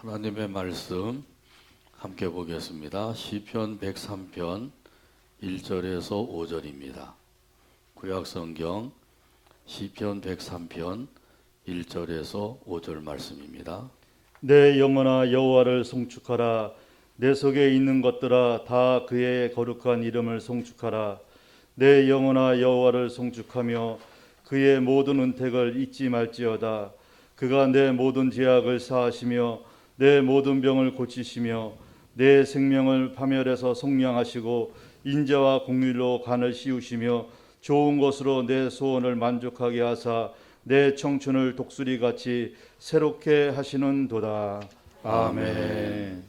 하나님의 말씀 함께 보겠습니다. 시편 103편 1절에서 5절입니다. 구약성경 시편 103편 1절에서 5절 말씀입니다. 내 영혼아 여호와를 송축하라. 내 속에 있는 것들아 다 그의 거룩한 이름을 송축하라. 내 영혼아 여호와를 송축하며 그의 모든 은택을 잊지 말지어다. 그가 내 모든 죄악을 사하시며 내 모든 병을 고치시며 내 생명을 파멸해서 속량하시고 인자와 공의로 간을 씌우시며 좋은 것으로 내 소원을 만족하게 하사 내 청춘을 독수리같이 새롭게 하시는도다. 아멘.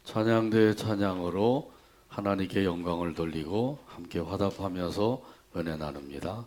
찬양대의 찬양으로 하나님께 영광을 돌리고 함께 화답하면서 은혜 나눕니다.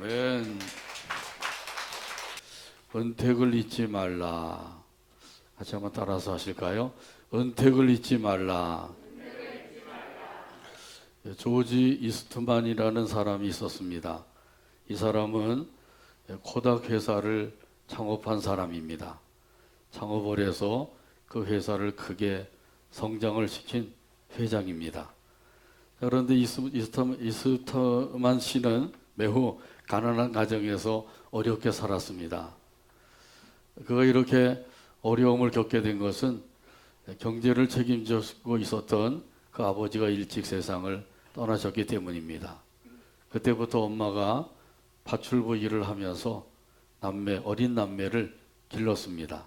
아멘. 은택을 잊지 말라. 같이 한번 따라서 하실까요? 은택을 잊지 말라. 조지 이스트만이라는 사람이 있었습니다. 이 사람은 코닥 회사를 창업한 사람입니다. 창업을 해서 그 회사를 크게 성장을 시킨 회장입니다. 그런데 이스트만 씨는 매우 가난한 가정에서 어렵게 살았습니다. 그가 이렇게 어려움을 겪게 된 것은 경제를 책임지고 있었던 그 아버지가 일찍 세상을 떠나셨기 때문입니다. 그때부터 엄마가 파출부 일을 하면서 어린 남매를 길렀습니다.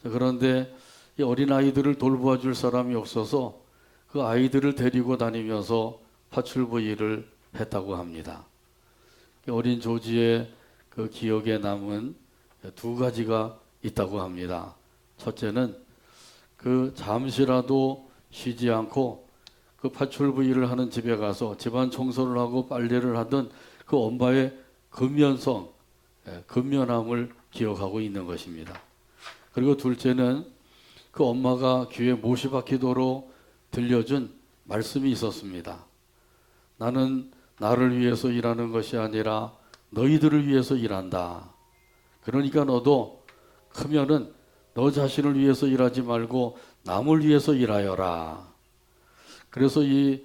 그런데 이 어린 아이들을 돌보아 줄 사람이 없어서 그 아이들을 데리고 다니면서 파출부 일을 했다고 합니다. 어린 조지의 그 기억에 남은 두 가지가 있다고 합니다. 첫째는 그 잠시라도 쉬지 않고 그 파출부 일을 하는 집에 가서 집안 청소를 하고 빨래를 하던 그 엄마의 근면성, 근면함을 기억하고 있는 것입니다. 그리고 둘째는 그 엄마가 귀에 못이 박히도록 들려준 말씀이 있었습니다. 나는 나를 위해서 일하는 것이 아니라 너희들을 위해서 일한다. 그러니까 너도 크면은 너 자신을 위해서 일하지 말고 남을 위해서 일하여라. 그래서 이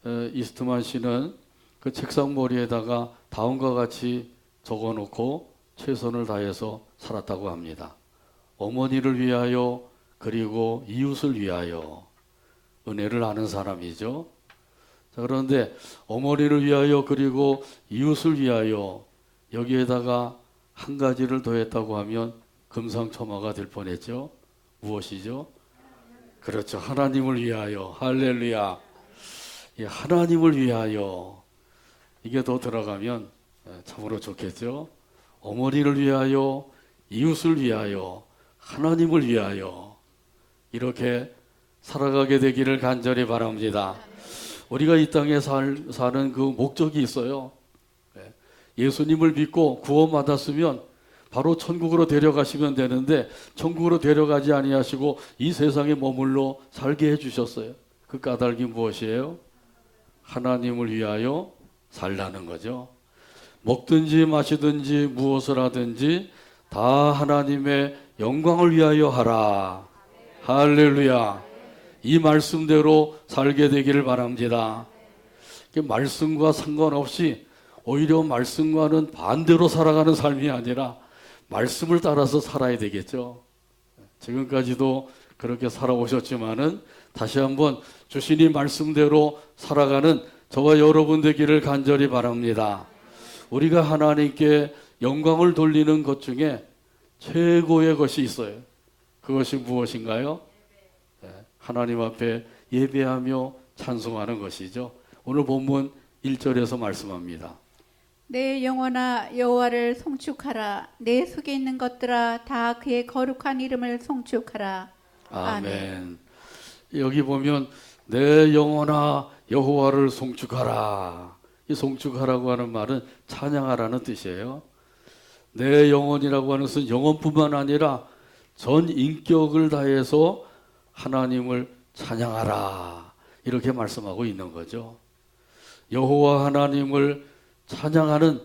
이스트만 씨는 그 책상머리에다가 다음과 같이 적어놓고 최선을 다해서 살았다고 합니다. 어머니를 위하여 그리고 이웃을 위하여. 은혜를 아는 사람이죠. 자, 그런데 어머니를 위하여 그리고 이웃을 위하여 여기에다가 한 가지를 더했다고 하면 금상첨화가 될 뻔했죠. 무엇이죠? 그렇죠. 하나님을 위하여. 할렐루야. 하나님을 위하여. 이게 더 들어가면 참으로 좋겠죠. 어머니를 위하여, 이웃을 위하여, 하나님을 위하여 이렇게 살아가게 되기를 간절히 바랍니다. 우리가 이 땅에 사는 그 목적이 있어요. 예수님을 믿고 구원받았으면 바로 천국으로 데려가시면 되는데 천국으로 데려가지 아니하시고 이 세상에 머물러 살게 해주셨어요. 그 까닭이 무엇이에요? 하나님을 위하여 살라는 거죠. 먹든지 마시든지 무엇을 하든지 다 하나님의 영광을 위하여 하라. 할렐루야. 이 말씀대로 살게 되기를 바랍니다. 말씀과 상관없이 오히려 말씀과는 반대로 살아가는 삶이 아니라 말씀을 따라서 살아야 되겠죠. 지금까지도 그렇게 살아오셨지만은 다시 한번 주신 이 말씀대로 살아가는 저와 여러분 되기를 간절히 바랍니다. 우리가 하나님께 영광을 돌리는 것 중에 최고의 것이 있어요. 그것이 무엇인가요? 하나님 앞에 예배하며 찬송하는 것이죠. 오늘 본문 1절에서 말씀합니다. 내 영혼아 여호와를 송축하라. 내 속에 있는 것들아 다 그의 거룩한 이름을 송축하라. 아멘. 여기 보면 내 영혼아 여호와를 송축하라. 이 송축하라고 하는 말은 찬양하라는 뜻이에요. 내 영혼이라고 하는 것은 영혼뿐만 아니라 전 인격을 다해서 하나님을 찬양하라. 이렇게 말씀하고 있는 거죠. 여호와 하나님을 찬양하는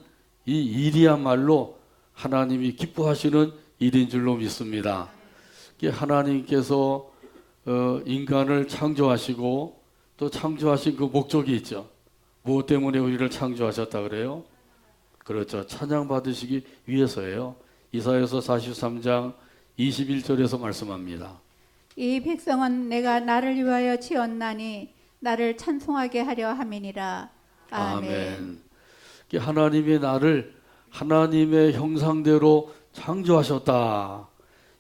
이 일이야말로 하나님이 기뻐하시는 일인 줄로 믿습니다. 하나님께서 인간을 창조하시고 또 창조하신 그 목적이 있죠. 무엇 때문에 우리를 창조하셨다 그래요? 그렇죠. 찬양 받으시기 위해서예요. 이사야서 43장 21절에서 말씀합니다. 이 백성은 내가 나를 위하여 지었나니 나를 찬송하게 하려 함이니라. 아멘. 하나님이 나를 하나님의 형상대로 창조하셨다.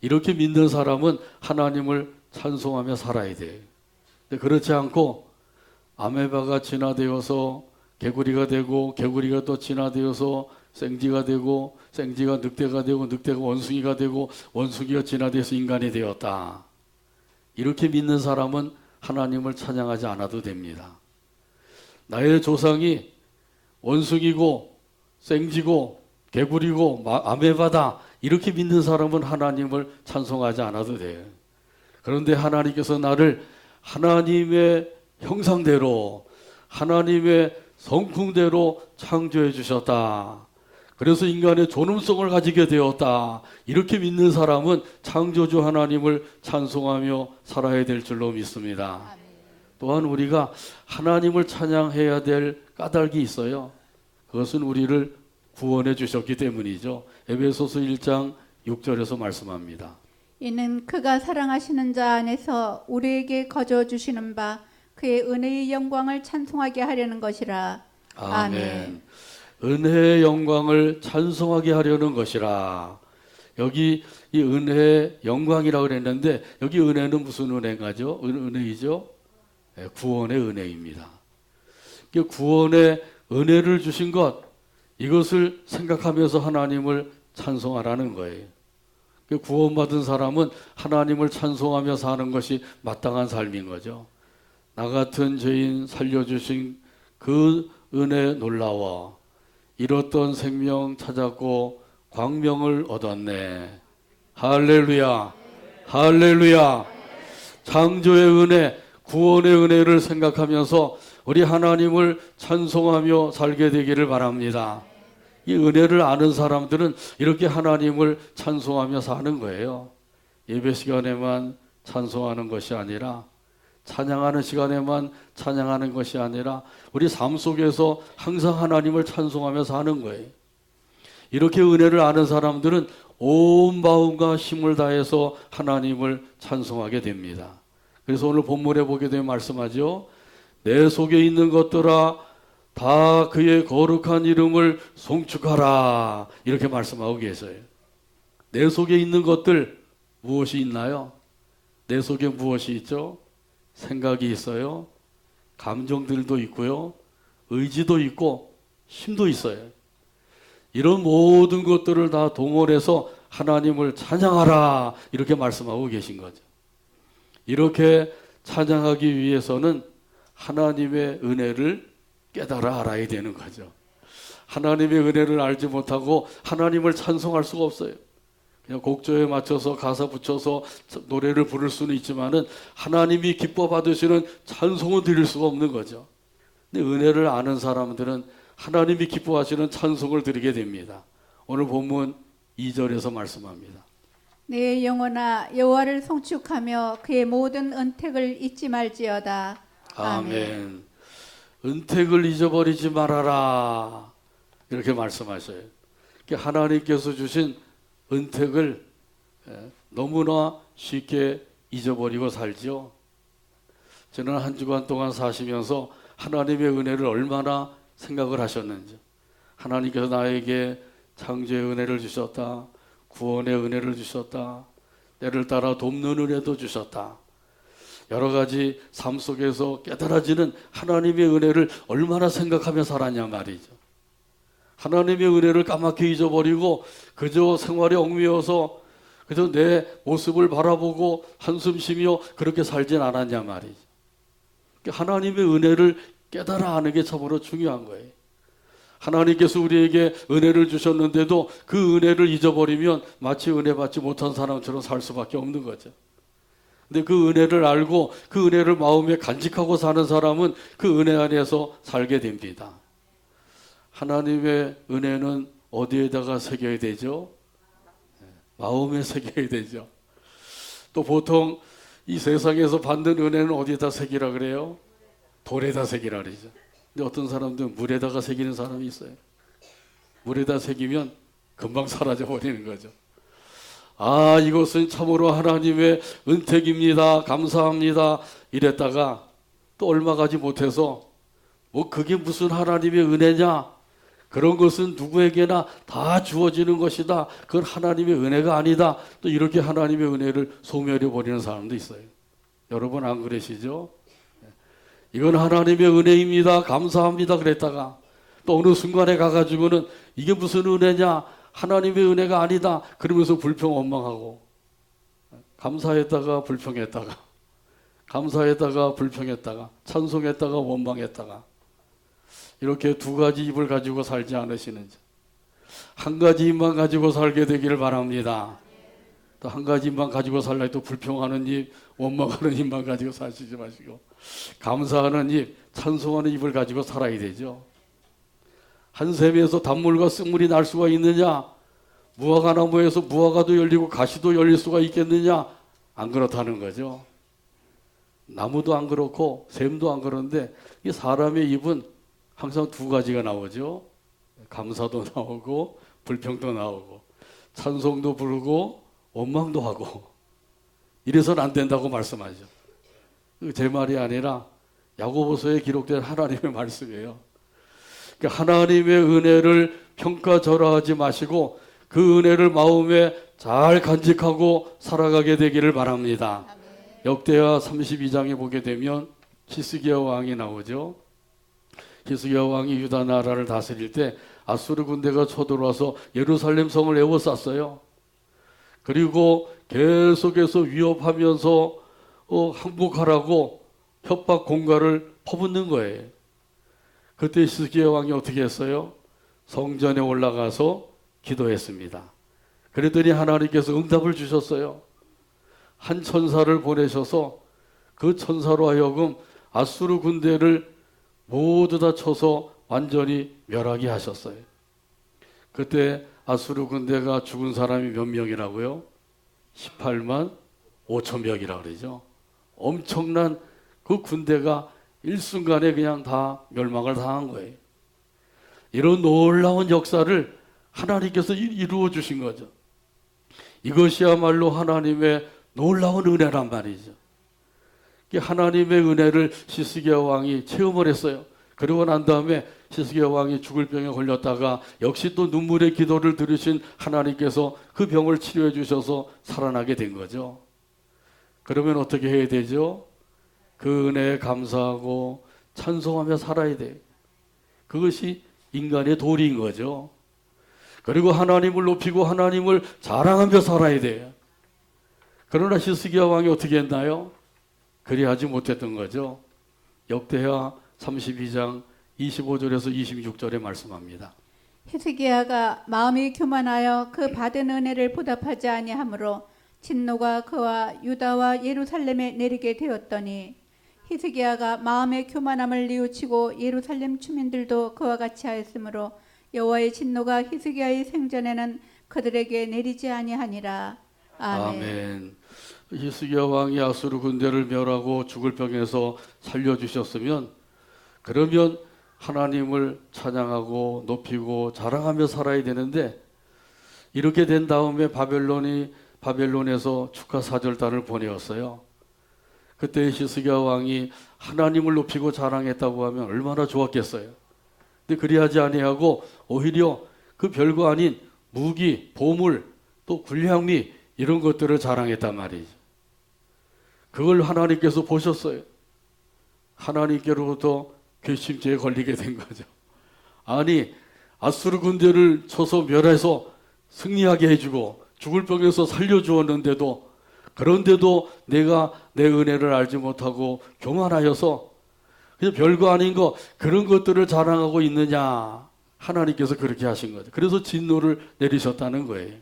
이렇게 믿는 사람은 하나님을 찬송하며 살아야 돼요. 근데 그렇지 않고 아메바가 진화되어서 개구리가 되고 개구리가 또 진화되어서 생쥐가 되고 생쥐가 늑대가 되고 늑대가 원숭이가 되고 원숭이가 진화돼서 인간이 되었다. 이렇게 믿는 사람은 하나님을 찬양하지 않아도 됩니다. 나의 조상이 원숭이고 생쥐고 개구리고 아메바다 이렇게 믿는 사람은 하나님을 찬송하지 않아도 돼요. 그런데 하나님께서 나를 하나님의 형상대로 하나님의 성품대로 창조해 주셨다. 그래서 인간의 존엄성을 가지게 되었다. 이렇게 믿는 사람은 창조주 하나님을 찬송하며 살아야 될 줄로 믿습니다. 또한 우리가 하나님을 찬양해야 될 까닭이 있어요. 그것은 우리를 구원해 주셨기 때문이죠. 에베소서 1장 6절에서 말씀합니다. 이는 그가 사랑하시는 자 안에서 우리에게 거저 주시는 바 그의 은혜의 영광을 찬송하게 하려는 것이라. 아멘. 은혜의 영광을 찬송하게 하려는 것이라. 여기 이 은혜의 영광이라고 그랬는데 여기 은혜는 무슨 은혜가죠? 은혜이죠? 네, 구원의 은혜입니다. 구원의 은혜를 주신 것, 이것을 생각하면서 하나님을 찬송하라는 거예요. 구원받은 사람은 하나님을 찬송하며 사는 것이 마땅한 삶인 거죠. 나 같은 죄인 살려주신 그 은혜 놀라워 잃었던 생명 찾았고 광명을 얻었네. 할렐루야, 할렐루야. 창조의 은혜, 구원의 은혜를 생각하면서 우리 하나님을 찬송하며 살게 되기를 바랍니다. 이 은혜를 아는 사람들은 이렇게 하나님을 찬송하며 사는 거예요. 예배 시간에만 찬송하는 것이 아니라, 찬양하는 시간에만 찬양하는 것이 아니라 우리 삶 속에서 항상 하나님을 찬송하며 사는 거예요. 이렇게 은혜를 아는 사람들은 온 마음과 힘을 다해서 하나님을 찬송하게 됩니다. 그래서 오늘 본문에 보게 되면 말씀하죠. 내 속에 있는 것들아 다 그의 거룩한 이름을 송축하라. 이렇게 말씀하고 계세요. 내 속에 있는 것들 무엇이 있나요? 내 속에 무엇이 있죠? 생각이 있어요. 감정들도 있고요. 의지도 있고 힘도 있어요. 이런 모든 것들을 다 동원해서 하나님을 찬양하라. 이렇게 말씀하고 계신 거죠. 이렇게 찬양하기 위해서는 하나님의 은혜를 깨달아 알아야 되는 거죠. 하나님의 은혜를 알지 못하고 하나님을 찬송할 수가 없어요. 그냥 곡조에 맞춰서 가사 붙여서 노래를 부를 수는 있지만은 하나님이 기뻐 받으시는 찬송을 드릴 수가 없는 거죠. 근데 은혜를 아는 사람들은 하나님이 기뻐하시는 찬송을 드리게 됩니다. 오늘 본문 2절에서 말씀합니다. 내 영혼아 여호와를 송축하며 그의 모든 은택을 잊지 말지어다. 아멘. 은택을 잊어버리지 말아라. 이렇게 말씀하셔요. 하나님께서 주신 은택을 너무나 쉽게 잊어버리고 살죠. 저는 한 주간 동안 사시면서 하나님의 은혜를 얼마나 생각을 하셨는지, 하나님께서 나에게 창조의 은혜를 주셨다, 구원의 은혜를 주셨다, 때를 따라 돕는 은혜도 주셨다, 여러 가지 삶 속에서 깨달아지는 하나님의 은혜를 얼마나 생각하며 살았냐 말이죠. 하나님의 은혜를 까맣게 잊어버리고 그저 생활에 얽매여서 그저 내 모습을 바라보고 한숨 쉬며 그렇게 살진 않았냐 말이죠. 하나님의 은혜를 깨달아 아는 게 참으로 중요한 거예요. 하나님께서 우리에게 은혜를 주셨는데도 그 은혜를 잊어버리면 마치 은혜 받지 못한 사람처럼 살 수밖에 없는 거죠. 근데 그 은혜를 알고 그 은혜를 마음에 간직하고 사는 사람은 그 은혜 안에서 살게 됩니다. 하나님의 은혜는 어디에다가 새겨야 되죠? 마음에 새겨야 되죠. 또 보통 이 세상에서 받는 은혜는 어디에다 새기라 그래요? 돌에다 새기라 그러죠. 근데 어떤 사람들은 물에다가 새기는 사람이 있어요. 물에다 새기면 금방 사라져 버리는 거죠. 아, 이것은 참으로 하나님의 은택입니다. 감사합니다. 이랬다가 또 얼마 가지 못해서 뭐 그게 무슨 하나님의 은혜냐? 그런 것은 누구에게나 다 주어지는 것이다. 그건 하나님의 은혜가 아니다. 또 이렇게 하나님의 은혜를 소멸해 버리는 사람도 있어요. 여러분 안 그러시죠? 이건 하나님의 은혜입니다. 감사합니다. 그랬다가 또 어느 순간에 가가지고는 이게 무슨 은혜냐? 하나님의 은혜가 아니다. 그러면서 불평 원망하고, 감사했다가 불평했다가, 감사했다가 불평했다가, 찬송했다가 원망했다가, 이렇게 두 가지 입을 가지고 살지 않으시는지, 한 가지 입만 가지고 살게 되기를 바랍니다. 또 한 가지 입만 가지고 살라 또 불평하는 입, 원망하는 입만 가지고 사시지 마시고 감사하는 입, 찬송하는 입을 가지고 살아야 되죠. 한 샘에서 단물과 쓴물이 날 수가 있느냐? 무화과 나무에서 무화과도 열리고 가시도 열릴 수가 있겠느냐? 안 그렇다는 거죠. 나무도 안 그렇고 샘도 안 그런데 이 사람의 입은 항상 두 가지가 나오죠. 감사도 나오고 불평도 나오고 찬송도 부르고 원망도 하고 이래서는 안 된다고 말씀하죠. 제 말이 아니라 야고보서에 기록된 하나님의 말씀이에요. 그러니까 하나님의 은혜를 평가절하하지 마시고 그 은혜를 마음에 잘 간직하고 살아가게 되기를 바랍니다. 역대하 32장에 보게 되면 히스기야 왕이 나오죠. 히스기야 왕이 유다 나라를 다스릴 때 아수르 군대가 쳐들어와서 예루살렘 성을 에워쌌어요. 그리고 계속해서 위협하면서 항복하라고 협박 공갈을 퍼붓는 거예요. 그때 히스기야 왕이 어떻게 했어요? 성전에 올라가서 기도했습니다. 그랬더니 하나님께서 응답을 주셨어요. 한 천사를 보내셔서 그 천사로 하여금 아수르 군대를 모두 다 쳐서 완전히 멸하게 하셨어요. 그때 아수르 군대가 죽은 사람이 몇 명이라고요? 18만 5천 명이라고 그러죠. 엄청난 그 군대가 일순간에 그냥 다 멸망을 당한 거예요. 이런 놀라운 역사를 하나님께서 이루어 주신 거죠. 이것이야말로 하나님의 놀라운 은혜란 말이죠. 하나님의 은혜를 히스기야 왕이 체험을 했어요. 그러고 난 다음에 히스기야 왕이 죽을 병에 걸렸다가 역시 또 눈물의 기도를 들으신 하나님께서 그 병을 치료해 주셔서 살아나게 된 거죠. 그러면 어떻게 해야 되죠? 그 은혜에 감사하고 찬송하며 살아야 돼요. 그것이 인간의 도리인 거죠. 그리고 하나님을 높이고 하나님을 자랑하며 살아야 돼요. 그러나 히스기야 왕이 어떻게 했나요? 그리하지 못했던 거죠. 역대하 32장 25절에서 26절에 말씀합니다. 히스기야가 마음이 교만하여 그 받은 은혜를 보답하지 아니하므로 진노가 그와 유다와 예루살렘에 내리게 되었더니 히스기야가 마음의 교만함을 뉘우치고 예루살렘 주민들도 그와 같이 하였으므로 여호와의 진노가 히스기야의 생전에는 그들에게 내리지 아니하니라. 아멘. 아멘. 히스기야 왕이 아수르 군대를 멸하고 죽을 병에서 살려주셨으면 그러면 하나님을 찬양하고 높이고 자랑하며 살아야 되는데 이렇게 된 다음에 바벨론에서 축하 사절단을 보내었어요. 그때 히스기야 왕이 하나님을 높이고 자랑했다고 하면 얼마나 좋았겠어요. 근데 그리하지 아니하고 오히려 그 별거 아닌 무기, 보물, 또 군량미 이런 것들을 자랑했단 말이죠. 그걸 하나님께서 보셨어요. 하나님께로부터 괘씸죄에 걸리게 된 거죠. 아니 아수르 군대를 쳐서 멸해서 승리하게 해주고 죽을 병에서 살려주었는데도 그런데도 내가 내 은혜를 알지 못하고 교만하여서 그냥 별거 아닌 거 그런 것들을 자랑하고 있느냐. 하나님께서 그렇게 하신 거죠. 그래서 진노를 내리셨다는 거예요.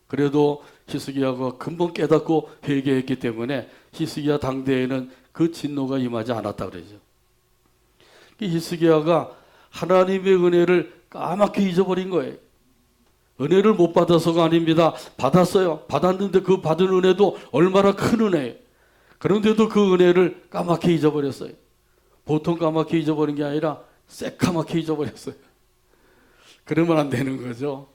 그래도 히스기야가 금방 깨닫고 회개했기 때문에 히스기야 당대에는 그 진노가 임하지 않았다 그러죠. 히스기야가 하나님의 은혜를 까맣게 잊어버린 거예요. 은혜를 못 받아서가 아닙니다. 받았어요. 받았는데 그 받은 은혜도 얼마나 큰 은혜예요. 그런데도 그 은혜를 까맣게 잊어버렸어요. 보통 까맣게 잊어버린 게 아니라 새까맣게 잊어버렸어요. 그러면 안 되는 거죠.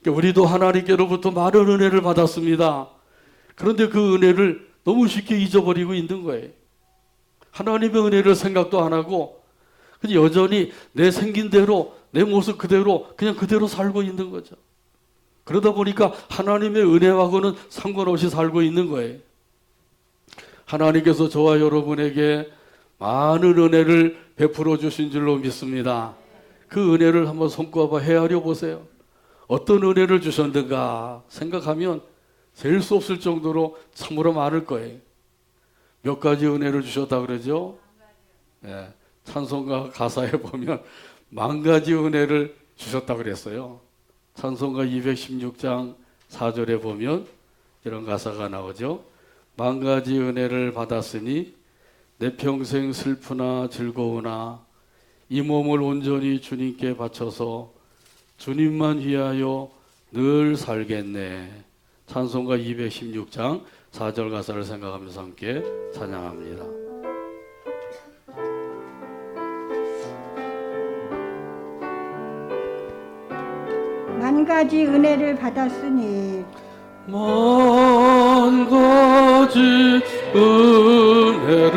우리도 하나님께로부터 많은 은혜를 받았습니다. 그런데 그 은혜를 너무 쉽게 잊어버리고 있는 거예요. 하나님의 은혜를 생각도 안 하고 그냥 여전히 내 생긴 대로 내 모습 그대로 그냥 그대로 살고 있는 거죠. 그러다 보니까 하나님의 은혜하고는 상관없이 살고 있는 거예요. 하나님께서 저와 여러분에게 많은 은혜를 베풀어 주신 줄로 믿습니다. 그 은혜를 한번 손꼽아 헤아려 보세요. 어떤 은혜를 주셨는가 생각하면 셀 수 없을 정도로 참으로 많을 거예요. 몇 가지 은혜를 주셨다 그러죠? 예, 찬송가 가사에 보면 10,000가지 은혜를 주셨다 그랬어요. 찬송가 216장 4절에 보면 이런 가사가 나오죠. 10,000가지 은혜를 받았으니 내 평생 슬프나 즐거우나 이 몸을 온전히 주님께 바쳐서 주님만 위하여 늘 살겠네. 찬송가 216장 4절 가사를 생각하면서 함께 찬양합니다. 만 가지 은혜를 받았으니 먼 어찌 은혜를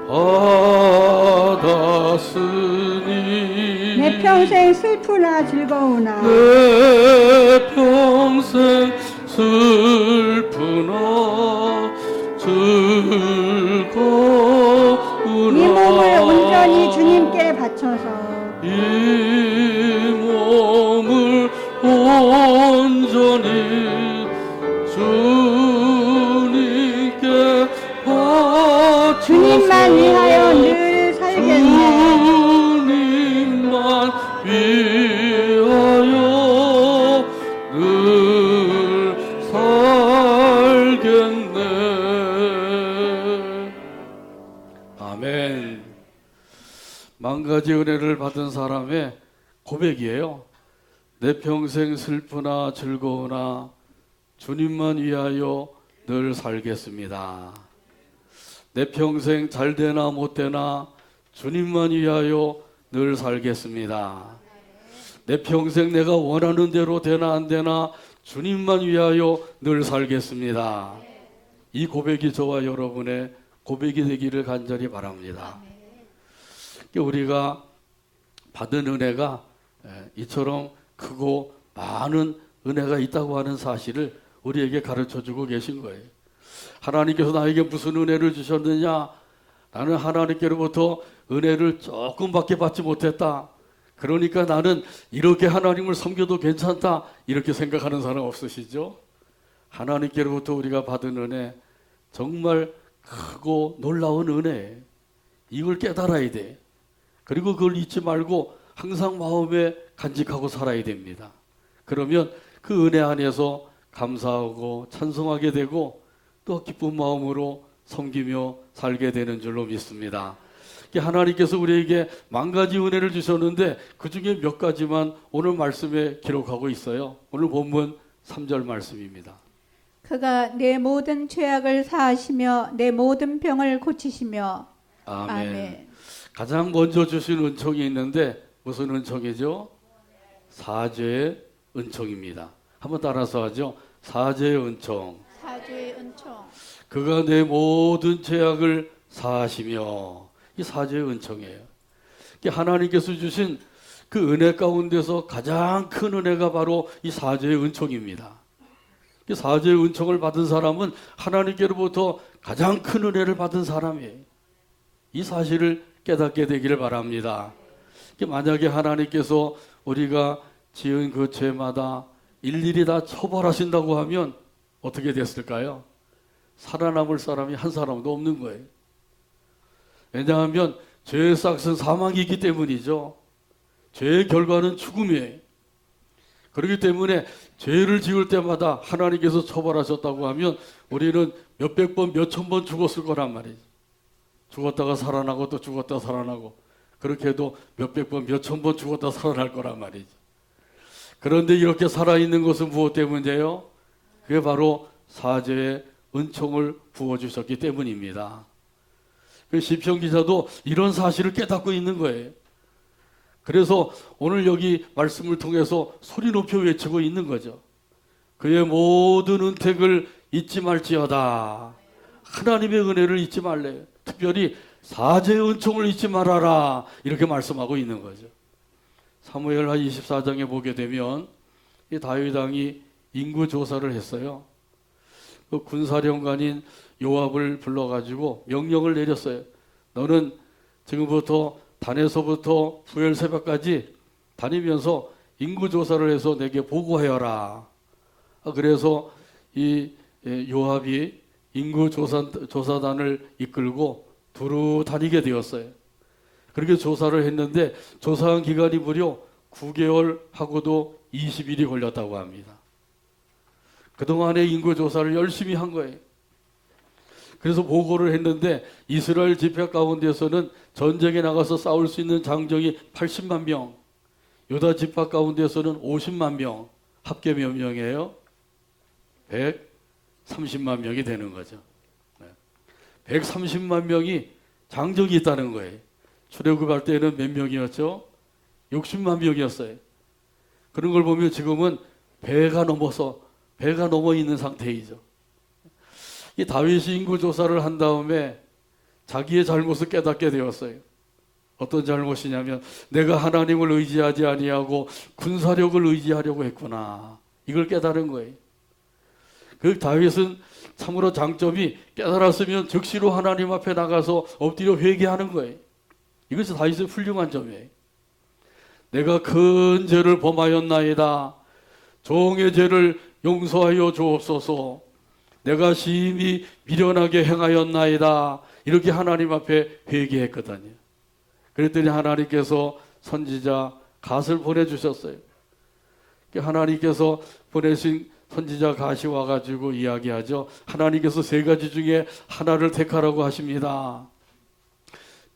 받았으니 내 평생 슬프나 즐거우나 내 평생 슬프나 즐거우나 이 몸을 온전히 주님께 바쳐서 이 몸을 온전히 주님께 바쳐서 주님만 위하여 늘 살겠네. 주님만 위하여 늘 살겠네. 아멘. 만 가지 은혜를 받은 사람의 고백이에요. 내 평생 슬프나 즐거우나 주님만 위하여 늘 살겠습니다. 내 평생 잘 되나 못 되나 주님만 위하여 늘 살겠습니다. 내 평생 내가 원하는 대로 되나 안 되나 주님만 위하여 늘 살겠습니다. 이 고백이 저와 여러분의 고백이 되기를 간절히 바랍니다. 우리가 받은 은혜가 이처럼 크고 많은 은혜가 있다고 하는 사실을 우리에게 가르쳐주고 계신 거예요. 하나님께서 나에게 무슨 은혜를 주셨느냐? 나는 하나님께로부터 은혜를 조금밖에 받지 못했다. 그러니까 나는 이렇게 하나님을 섬겨도 괜찮다. 이렇게 생각하는 사람 없으시죠? 하나님께로부터 우리가 받은 은혜, 정말 크고 놀라운 은혜. 이걸 깨달아야 돼. 그리고 그걸 잊지 말고 항상 마음에 간직하고 살아야 됩니다. 그러면 그 은혜 안에서 감사하고 찬송하게 되고 또 기쁜 마음으로 섬기며 살게 되는 줄로 믿습니다. 하나님께서 우리에게 만 가지 은혜를 주셨는데 그 중에 몇 가지만 오늘 말씀에 기록하고 있어요. 오늘 본문 3절 말씀입니다. 그가 내 모든 죄악을 사하시며 내 모든 병을 고치시며. 아멘. 아멘. 가장 먼저 주신 은총이 있는데 무슨 은총이죠? 사죄의 은총입니다. 한번 따라서 하죠. 사죄의 은총. 사죄의 은총. 그가 내 모든 죄악을 사하시며. 이 사죄의 은총이에요. 하나님께서 주신 그 은혜 가운데서 가장 큰 은혜가 바로 이 사죄의 은총입니다. 이 사죄의 은총을 받은 사람은 하나님께로부터 가장 큰 은혜를 받은 사람이에요. 이 사실을 깨닫게 되기를 바랍니다. 만약에 하나님께서 우리가 지은 그 죄마다 일일이 다 처벌하신다고 하면 어떻게 됐을까요? 살아남을 사람이 한 사람도 없는 거예요. 왜냐하면 죄의 싹은 사망이기 때문이죠. 죄의 결과는 죽음이에요. 그렇기 때문에 죄를 지을 때마다 하나님께서 처벌하셨다고 하면 우리는 몇백 번, 몇천 번 죽었을 거란 말이죠. 죽었다가 살아나고 또 죽었다 살아나고 그렇게 해도 몇백 번, 몇천 번 죽었다 살아날 거란 말이죠. 그런데 이렇게 살아있는 것은 무엇 때문이에요? 그게 바로 사죄의 은총을 부어주셨기 때문입니다. 시편 기자도 이런 사실을 깨닫고 있는 거예요. 그래서 오늘 여기 말씀을 통해서 소리 높여 외치고 있는 거죠. 그의 모든 은택을 잊지 말지어다. 하나님의 은혜를 잊지 말래. 특별히 사죄의 은총을 잊지 말아라. 이렇게 말씀하고 있는 거죠. 사무엘하 24장에 보게 되면 이 다윗 왕이 인구 조사를 했어요. 그 군사령관인 요압을 불러가지고 명령을 내렸어요. 너는 지금부터 단에서부터 부열 새벽까지 다니면서 인구 조사를 해서 내게 보고하여라. 그래서 이 요압이 인구 조사단을 이끌고 두루 다니게 되었어요. 그렇게 조사를 했는데 조사한 기간이 무려 9개월 하고도 20일이 걸렸다고 합니다. 그동안의 인구 조사를 열심히 한 거예요. 그래서 보고를 했는데 이스라엘 지파 가운데서는 전쟁에 나가서 싸울 수 있는 장정이 80만 명, 유다 지파 가운데서는 50만 명, 합계 몇 명이에요? 130만 명이 되는 거죠. 130만 명이 장정이 있다는 거예요. 출애굽할 때는 몇 명이었죠? 60만 명이었어요. 그런 걸 보면 지금은 배가 넘어 있는 상태이죠. 이 다윗이 인구 조사를 한 다음에 자기의 잘못을 깨닫게 되었어요. 어떤 잘못이냐면 내가 하나님을 의지하지 아니하고 군사력을 의지하려고 했구나. 이걸 깨달은 거예요. 그 다윗은 참으로 장점이 깨달았으면 즉시로 하나님 앞에 나가서 엎드려 회개하는 거예요. 이것이 다윗의 훌륭한 점이에요. 내가 큰 죄를 범하였나이다. 종의 죄를 용서하여 주옵소서. 내가 심히 미련하게 행하였나이다. 이렇게 하나님 앞에 회개했거든요. 그랬더니 하나님께서 선지자 갓을 보내주셨어요. 하나님께서 보내신 선지자 갓이 와가지고 이야기하죠. 하나님께서 세 가지 중에 하나를 택하라고 하십니다.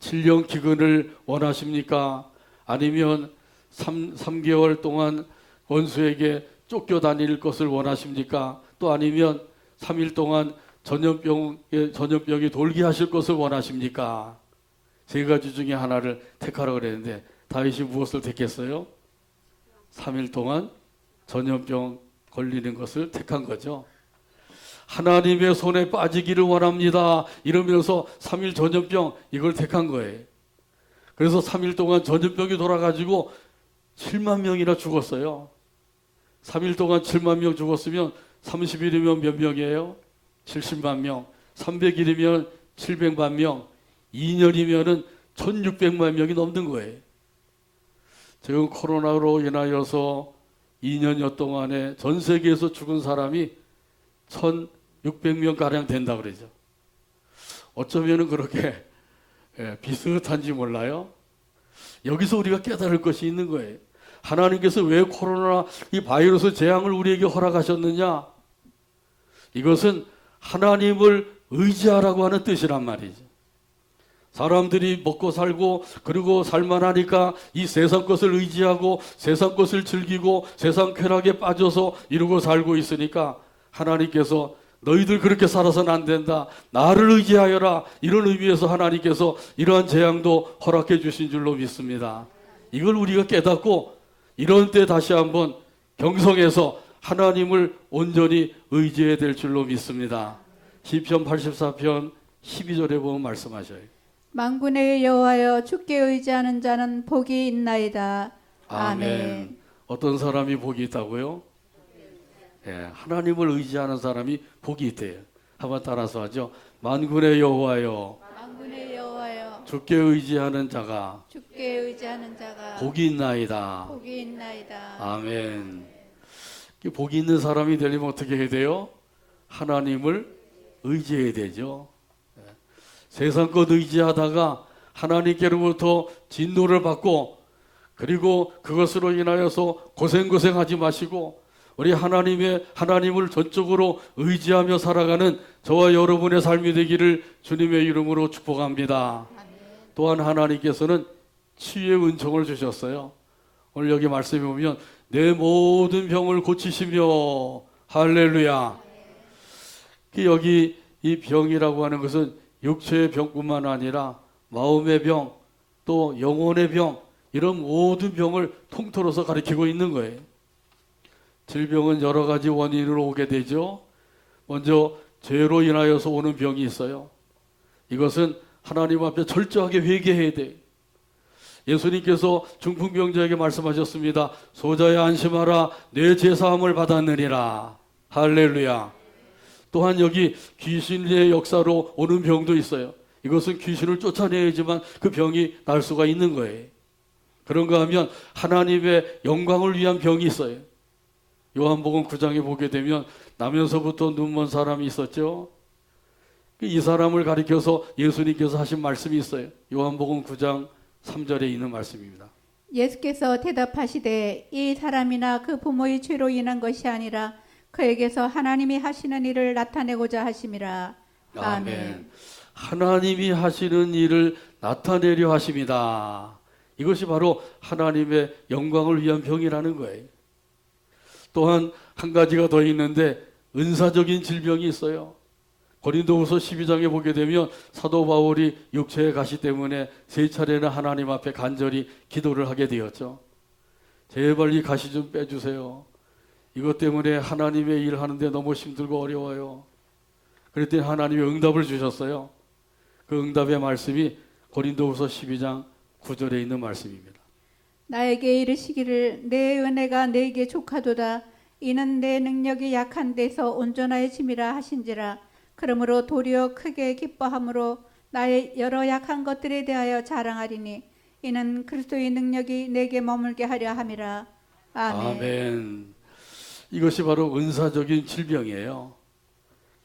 7년 기근을 원하십니까? 아니면 3개월 동안 원수에게 쫓겨다닐 것을 원하십니까? 또 아니면 3일 동안 전염병이 돌게 하실 것을 원하십니까? 세 가지 중에 하나를 택하라고 그랬는데 다윗이 무엇을 택했어요? 3일 동안 전염병 걸리는 것을 택한 거죠. 하나님의 손에 빠지기를 원합니다. 이러면서 3일 전염병 이걸 택한 거예요. 그래서 3일 동안 전염병이 돌아가지고 7만 명이나 죽었어요. 3일 동안 7만 명 죽었으면 30일이면 몇 명이에요? 70만 명. 300일이면 700만 명. 2년이면은 1600만 명이 넘는 거예요. 지금 코로나로 인하여서 2년여 동안에 전 세계에서 죽은 사람이 1600명 가량 된다 그러죠. 어쩌면은 그렇게 비슷한지 몰라요. 여기서 우리가 깨달을 것이 있는 거예요. 하나님께서 왜 코로나 이 바이러스 재앙을 우리에게 허락하셨느냐? 이것은 하나님을 의지하라고 하는 뜻이란 말이죠. 사람들이 먹고 살고 그리고 살만하니까 이 세상 것을 의지하고 세상 것을 즐기고 세상 쾌락에 빠져서 이루고 살고 있으니까 하나님께서 너희들 그렇게 살아서는 안 된다. 나를 의지하여라. 이런 의미에서 하나님께서 이러한 재앙도 허락해 주신 줄로 믿습니다. 이걸 우리가 깨닫고 이런 때 다시 한번 경성해서 하나님을 온전히 의지해야 될 줄로 믿습니다. 시편 84편 12절에 보면 말씀하셔요. 만군의 여호와여 주께 의지하는 자는 복이 있나이다. 아멘. 어떤 사람이 복이 있다고요? 하나님을 의지하는 사람이 복이 있대요. 한번 따라서 하죠. 만군의 여호와여 만군의 여호와여 주께 의지하는 자가 주께 의지하는 자가 복이 있나이다. 복이 있나이다. 아멘. 복이 있는 사람이 되려면 어떻게 해야 돼요? 하나님을 의지해야 되죠. 세상 것 의지하다가 하나님께로부터 진노를 받고 그리고 그것으로 인하여서 고생하지 마시고 우리 하나님을 전적으로 의지하며 살아가는 저와 여러분의 삶이 되기를 주님의 이름으로 축복합니다. 또한 하나님께서는 치유의 은총을 주셨어요. 오늘 여기 말씀에 보면 내 모든 병을 고치시며 할렐루야. 여기 이 병이라고 하는 것은 육체의 병뿐만 아니라 마음의 병, 또 영혼의 병, 이런 모든 병을 통틀어서 가리키고 있는 거예요. 질병은 여러 가지 원인으로 오게 되죠. 먼저 죄로 인하여서 오는 병이 있어요. 이것은 하나님 앞에 철저하게 회개해야 돼요. 예수님께서 중풍병자에게 말씀하셨습니다. 소자야 안심하라 내 죄사함을 받았느니라. 할렐루야. 또한 여기 귀신의 역사로 오는 병도 있어요. 이것은 귀신을 쫓아내야지만 그 병이 날 수가 있는 거예요. 그런가 하면 하나님의 영광을 위한 병이 있어요. 요한복음 9장에 보게 되면 나면서부터 눈먼 사람이 있었죠. 이 사람을 가리켜서 예수님께서 하신 말씀이 있어요. 요한복음 9장 3절에 있는 말씀입니다. 예수께서 대답하시되 이 사람이나 그 부모의 죄로 인한 것이 아니라 그에게서 하나님이 하시는 일을 나타내고자 하심이라. 아멘. 하나님이 하시는 일을 나타내려 하십니다. 이것이 바로 하나님의 영광을 위한 병이라는 거예요. 또한 한 가지가 더 있는데 은사적인 질병이 있어요. 고린도후서 12장에 보게 되면 사도 바울이 육체의 가시 때문에 세 차례나 하나님 앞에 간절히 기도를 하게 되었죠. 제발 이 가시 좀 빼주세요. 이것 때문에 하나님의 일 하는데 너무 힘들고 어려워요. 그랬더니 하나님이 응답을 주셨어요. 그 응답의 말씀이 고린도후서 12장 9절에 있는 말씀입니다. 나에게 이르시기를 내 은혜가 내게 족하도다. 이는 내 능력이 약한 데서 온전하여짐이라 하신지라. 그러므로 도리어 크게 기뻐함으로 나의 여러 약한 것들에 대하여 자랑하리니 이는 그리스도의 능력이 내게 머물게 하려 함이라. 아멘. 아멘. 이것이 바로 은사적인 질병이에요.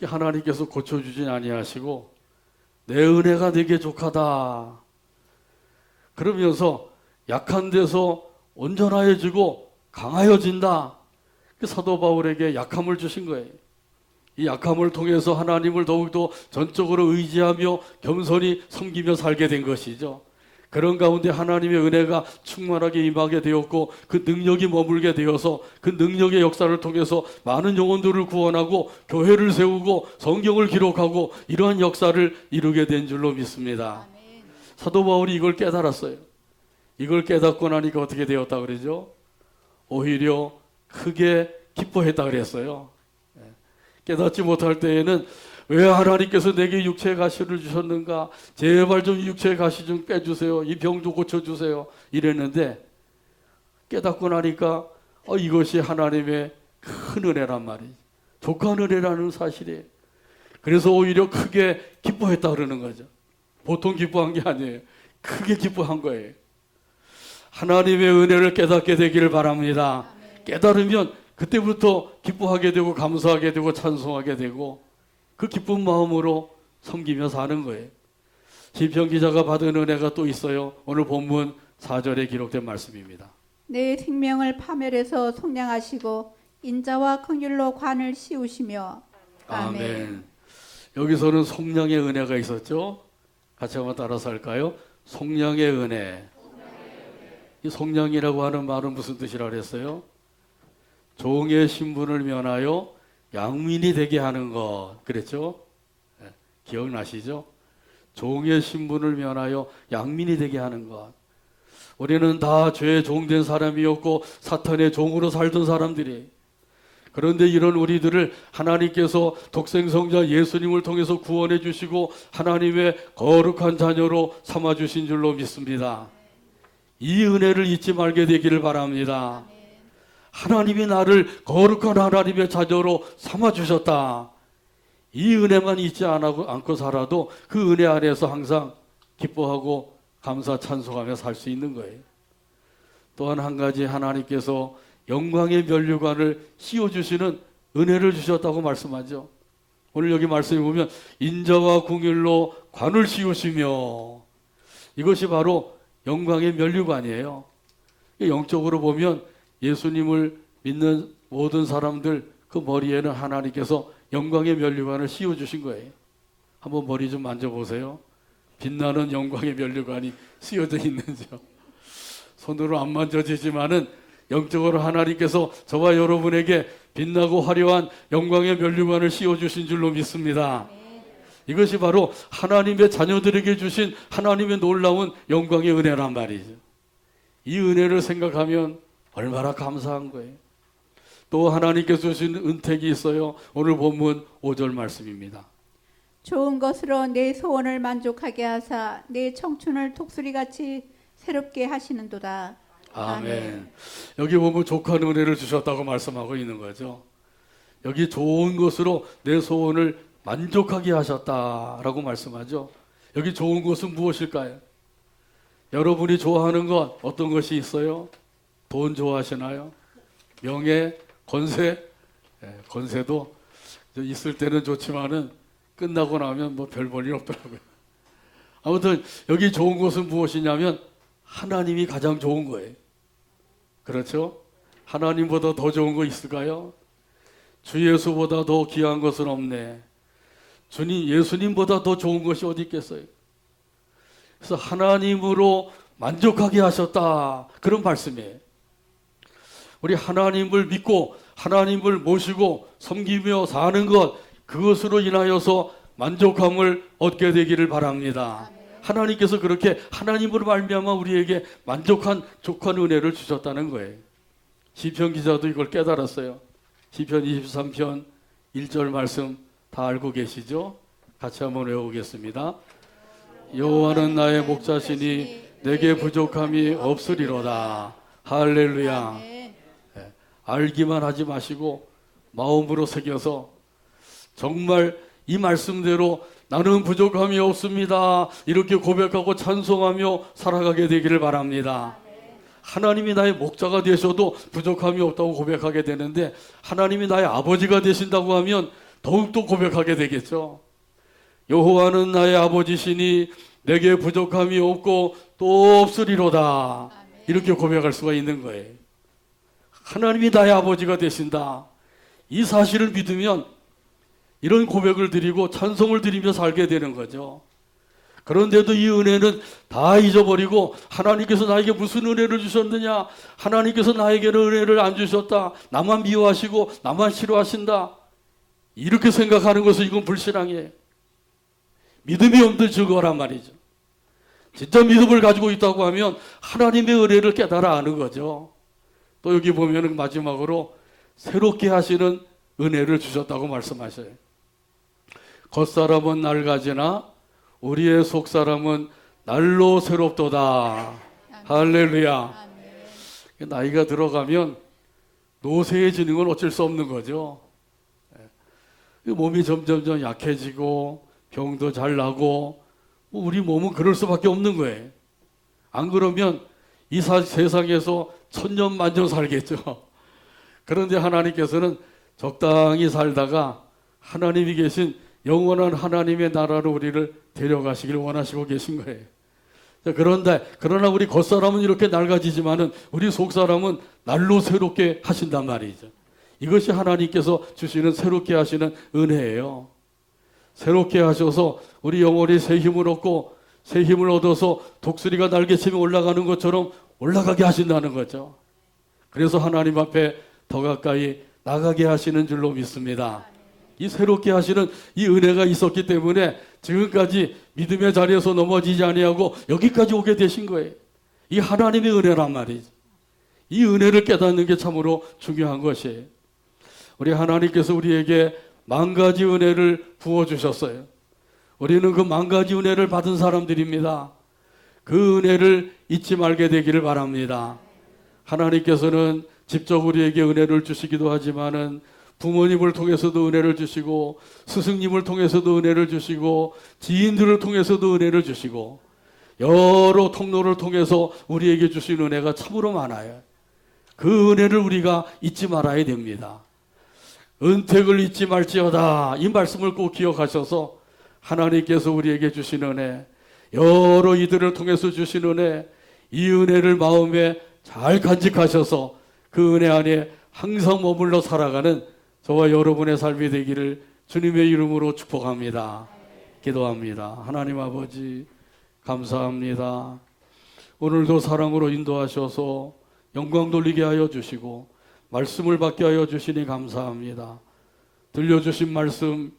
하나님께서 고쳐주진 아니하시고 내 은혜가 내게 족하다. 그러면서 약한 데서 온전하여지고 강하여진다. 사도 바울에게 약함을 주신 거예요. 이 약함을 통해서 하나님을 더욱더 전적으로 의지하며 겸손히 섬기며 살게 된 것이죠. 그런 가운데 하나님의 은혜가 충만하게 임하게 되었고 그 능력이 머물게 되어서 그 능력의 역사를 통해서 많은 영혼들을 구원하고 교회를 세우고 성경을 기록하고 이러한 역사를 이루게 된 줄로 믿습니다. 사도 바울이 이걸 깨달았어요. 이걸 깨닫고 나니까 어떻게 되었다 그러죠? 오히려 크게 기뻐했다 그랬어요. 깨닫지 못할 때에는 왜 하나님께서 내게 육체의 가시를 주셨는가? 제발 좀 육체의 가시 좀 빼주세요. 이 병도 고쳐주세요. 이랬는데 깨닫고 나니까 이것이 하나님의 큰 은혜란 말이에요. 족한 은혜라는 사실이에요. 그래서 오히려 크게 기뻐했다 그러는 거죠. 보통 기뻐한 게 아니에요. 크게 기뻐한 거예요. 하나님의 은혜를 깨닫게 되기를 바랍니다. 깨달으면 그때부터 기뻐하게 되고 감사하게 되고 찬송하게 되고 그 기쁜 마음으로 섬기며 사는 거예요. 시편 기자가 받은 은혜가 또 있어요. 오늘 본문 4절에 기록된 말씀입니다. 내 생명을 파멸해서 속량하시고 인자와 긍휼로 관을 씌우시며. 아멘. 여기서는 속량의 은혜가 있었죠. 같이 한번 따라서 할까요? 속량의 은혜. 이 속량이라고 하는 말은 무슨 뜻이라 그랬어요? 종의 신분을 면하여 양민이 되게 하는 것 그랬죠? 기억나시죠? 종의 신분을 면하여 양민이 되게 하는 것. 우리는 다 죄의 종된 사람이었고 사탄의 종으로 살던 사람들이. 그런데 이런 우리들을 하나님께서 독생성자 예수님을 통해서 구원해 주시고 하나님의 거룩한 자녀로 삼아 주신 줄로 믿습니다. 이 은혜를 잊지 말게 되기를 바랍니다. 하나님이 나를 거룩한 하나님의 자녀로 삼아 주셨다. 이 은혜만 잊지 않고 살아도 그 은혜 안에서 항상 기뻐하고 감사 찬송하며 살 수 있는 거예요. 또한 한 가지 하나님께서 영광의 면류관을 씌워주시는 은혜를 주셨다고 말씀하죠. 오늘 여기 말씀에 보면 인자와 긍휼로 관을 씌우시며 이것이 바로 영광의 면류관이에요. 영적으로 보면 예수님을 믿는 모든 사람들 그 머리에는 하나님께서 영광의 면류관을 씌워주신 거예요. 한번 머리 좀 만져보세요. 빛나는 영광의 면류관이 씌워져 있는지요. 손으로 안 만져지지만은 영적으로 하나님께서 저와 여러분에게 빛나고 화려한 영광의 면류관을 씌워주신 줄로 믿습니다. 이것이 바로 하나님의 자녀들에게 주신 하나님의 놀라운 영광의 은혜란 말이죠. 이 은혜를 생각하면 얼마나 감사한 거예요. 또 하나님께서 주신 은택이 있어요. 오늘 본문 5절 말씀입니다. 좋은 것으로 내 소원을 만족하게 하사 내 청춘을 독수리같이 새롭게 하시는도다. 아멘. 여기 보면 족한 은혜를 주셨다고 말씀하고 있는 거죠. 여기 좋은 것으로 내 소원을 만족하게 하셨다라고 말씀하죠. 여기 좋은 것은 무엇일까요? 여러분이 좋아하는 것 어떤 것이 있어요? 돈 좋아하시나요? 명예, 권세? 권세도 있을 때는 좋지만은 끝나고 나면 뭐 별 볼 일 없더라고요. 아무튼 여기 좋은 것은 무엇이냐면 하나님이 가장 좋은 거예요. 그렇죠? 하나님보다 더 좋은 거 있을까요? 주 예수보다 더 귀한 것은 없네. 주님 예수님보다 더 좋은 것이 어디 있겠어요? 그래서 하나님으로 만족하게 하셨다. 그런 말씀이에요. 우리 하나님을 믿고 하나님을 모시고 섬기며 사는 것 그것으로 인하여서 만족함을 얻게 되기를 바랍니다. 하나님께서 그렇게 하나님으로 말미암아 우리에게 만족한 족한 은혜를 주셨다는 거예요. 시편 기자도 이걸 깨달았어요. 시편 23편 1절 말씀 다 알고 계시죠? 같이 한번 외우겠습니다. 여호와는 나의 목자시니 내게 부족함이 없으리로다. 할렐루야. 아멘. 알기만 하지 마시고 마음으로 새겨서 정말 이 말씀대로 나는 부족함이 없습니다, 이렇게 고백하고 찬송하며 살아가게 되기를 바랍니다. 하나님이 나의 목자가 되셔도 부족함이 없다고 고백하게 되는데, 하나님이 나의 아버지가 되신다고 하면 더욱더 고백하게 되겠죠. 여호와는 나의 아버지시니 내게 부족함이 없고 또 없으리로다. 이렇게 고백할 수가 있는 거예요. 하나님이 나의 아버지가 되신다. 이 사실을 믿으면 이런 고백을 드리고 찬송을 드리며 살게 되는 거죠. 그런데도 이 은혜는 다 잊어버리고 하나님께서 나에게 무슨 은혜를 주셨느냐, 하나님께서 나에게는 은혜를 안 주셨다, 나만 미워하시고 나만 싫어하신다, 이렇게 생각하는 것은 이건 불신앙이에요. 믿음이 없는 증거란 말이죠. 진짜 믿음을 가지고 있다고 하면 하나님의 은혜를 깨달아 아는 거죠. 또 여기 보면 마지막으로 새롭게 하시는 은혜를 주셨다고 말씀하셔요. 겉사람은 낡아지나 우리의 속사람은 날로 새롭도다. 할렐루야. 나이가 들어가면 노쇠해지는 건 어쩔 수 없는 거죠. 몸이 점점 약해지고 병도 잘 나고 우리 몸은 그럴 수밖에 없는 거예요. 안 그러면 이 세상에서 천년 만년 살겠죠. 그런데 하나님께서는 적당히 살다가 하나님이 계신 영원한 하나님의 나라로 우리를 데려가시길 원하시고 계신 거예요. 그러나 우리 겉사람은 이렇게 낡아지지만은 우리 속사람은 날로 새롭게 하신단 말이죠. 이것이 하나님께서 주시는 새롭게 하시는 은혜예요. 새롭게 하셔서 우리 영혼이 새 힘을 얻고 새 힘을 얻어서 독수리가 날개치며 올라가는 것처럼 올라가게 하신다는 거죠. 그래서 하나님 앞에 더 가까이 나가게 하시는 줄로 믿습니다. 이 새롭게 하시는 이 은혜가 있었기 때문에 지금까지 믿음의 자리에서 넘어지지 아니하고 여기까지 오게 되신 거예요. 이 하나님의 은혜란 말이죠. 이 은혜를 깨닫는 게 참으로 중요한 것이에요. 우리 하나님께서 우리에게 만 가지 은혜를 부어주셨어요. 우리는 그 만 가지 은혜를 받은 사람들입니다. 그 은혜를 잊지 말게 되기를 바랍니다. 하나님께서는 직접 우리에게 은혜를 주시기도 하지만은 부모님을 통해서도 은혜를 주시고 스승님을 통해서도 은혜를 주시고 지인들을 통해서도 은혜를 주시고 여러 통로를 통해서 우리에게 주신 은혜가 참으로 많아요. 그 은혜를 우리가 잊지 말아야 됩니다. 은택을 잊지 말지어다, 이 말씀을 꼭 기억하셔서 하나님께서 우리에게 주신 은혜, 여러 이들을 통해서 주신 은혜, 이 은혜를 마음에 잘 간직하셔서 그 은혜 안에 항상 머물러 살아가는 저와 여러분의 삶이 되기를 주님의 이름으로 축복합니다. 기도합니다. 하나님 아버지 감사합니다. 오늘도 사랑으로 인도하셔서 영광 돌리게 하여 주시고 말씀을 받게 하여 주시니 감사합니다. 들려주신 말씀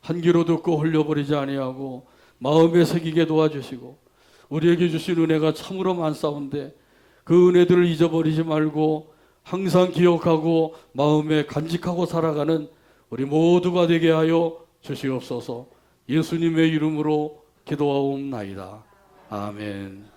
한 귀로 듣고 흘려버리지 아니하고 마음에 새기게 도와주시고 우리에게 주신 은혜가 참으로 많사온데 그 은혜들을 잊어버리지 말고 항상 기억하고 마음에 간직하고 살아가는 우리 모두가 되게 하여 주시옵소서. 예수님의 이름으로 기도하옵나이다. 아멘.